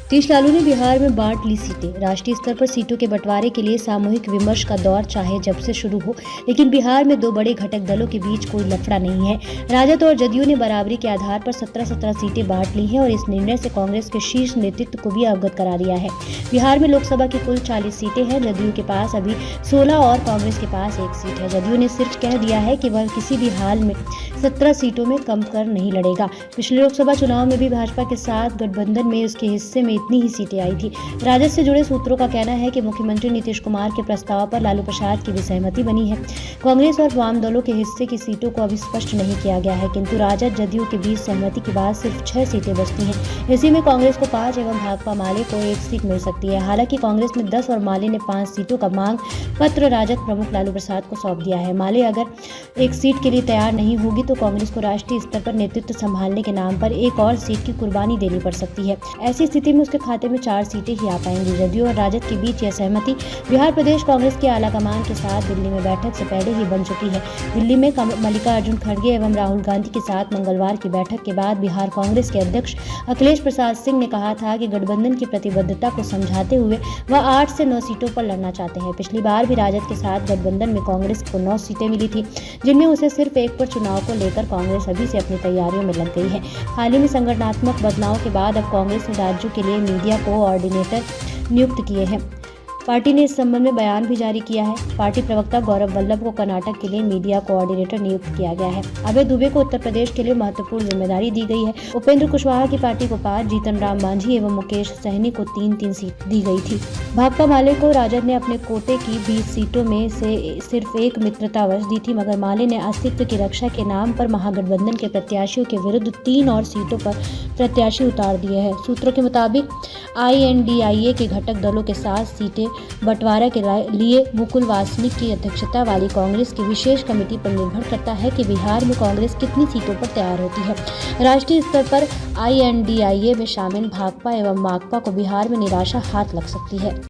नीतीश लालू ने बिहार में बांट ली सीटें। राष्ट्रीय स्तर पर सीटों के बंटवारे के लिए सामूहिक विमर्श का दौर चाहे जब से शुरू हो, लेकिन बिहार में दो बड़े घटक दलों के बीच कोई लफड़ा नहीं है। राजद और जदयू ने बराबरी के आधार पर 17-17 सीटें बांट ली हैं और इस निर्णय से कांग्रेस के शीर्ष नेतृत्व को भी अवगत करा दिया है। बिहार में लोकसभा की कुल 40 सीटें हैं। जदयू के पास अभी 16 और कांग्रेस के पास 1 सीट है। जदयू ने सिर्फ कह दिया है कि वह किसी भी हाल में 17 सीटों में कम कर नहीं लड़ेगा। पिछले लोकसभा चुनाव में भी भाजपा के साथ गठबंधन में उसके हिस्से में इतनी ही सीटें आई थी। राजद से जुड़े सूत्रों का कहना है कि मुख्यमंत्री नीतीश कुमार के प्रस्ताव पर लालू प्रसाद की भी सहमति बनी है। कांग्रेस और वाम दलों के हिस्से की सीटों को अभी स्पष्ट नहीं किया गया है, किंतु राजद जदयू के बीच सहमति के बाद सिर्फ 6 सीटें बचती हैं। इसी में कांग्रेस को 5 एवं भाकपा माले को 1 सीट मिल सकती है। हालांकि कांग्रेस में 10 और माले ने 5 सीटों का मांग पत्र राजद प्रमुख लालू प्रसाद को सौंप दिया है। माले अगर 1 सीट के लिए तैयार नहीं होगी तो कांग्रेस को राष्ट्रीय स्तर पर नेतृत्व संभालने के नाम पर एक और सीट की कुर्बानी देनी पड़ सकती है। ऐसी स्थिति में उसके खाते में 4 सीटें ही आ पाएंगी। जदयू और राजद के बीच यह सहमति बिहार प्रदेश कांग्रेस के आलाकमान के साथ दिल्ली में बैठक से पहले ही बन चुकी है। दिल्ली में मल्लिकार्जुन खड़गे एवं राहुल गांधी के साथ मंगलवार की बैठक के बाद बिहार कांग्रेस के अध्यक्ष अखिलेश प्रसाद सिंह ने कहा था कि गठबंधन की प्रतिबद्धता को समझाते हुए वह 8 से 9 सीटों पर लड़ना चाहते हैं। पिछली बार भी राजद के साथ गठबंधन में कांग्रेस को 9 सीटें मिली थी, जिनमें उसे सिर्फ 1 पर चुनाव को लेकर कांग्रेस अभी से अपनी तैयारियों में लग गई है। हाल ही में संगठनात्मक बदलाव के बाद अब कांग्रेस ने राज्यों के लिए मीडिया कोऑर्डिनेटर नियुक्त किए हैं। पार्टी ने इस संबंध में बयान भी जारी किया है। पार्टी प्रवक्ता गौरव वल्लभ को कर्नाटक के लिए मीडिया कोऑर्डिनेटर नियुक्त किया गया है। अभय दुबे को उत्तर प्रदेश के लिए महत्वपूर्ण जिम्मेदारी दी गई है। उपेंद्र कुशवाहा की पार्टी को 5, जीतन राम मांझी एवं मुकेश सहनी को 3-3 सीट दी गई थी। भाकपा माले को राजद ने अपने कोटे की 20 सीटों में से सिर्फ 1 मित्रतावश दी थी, मगर माले ने अस्तित्व की रक्षा के नाम पर महागठबंधन के प्रत्याशियों के विरुद्ध 3 और सीटों पर प्रत्याशी उतार दिए हैं। सूत्रों के मुताबिक INDIA के घटक दलों के साथ सीटें बंटवारा के लिए मुकुल वासनिक की अध्यक्षता वाली कांग्रेस की विशेष कमेटी पर निर्भर करता है कि बिहार में कांग्रेस कितनी सीटों पर तैयार होती है। राष्ट्रीय स्तर पर INDIA में शामिल भाकपा एवं माकपा को बिहार में निराशा हाथ लग सकती है।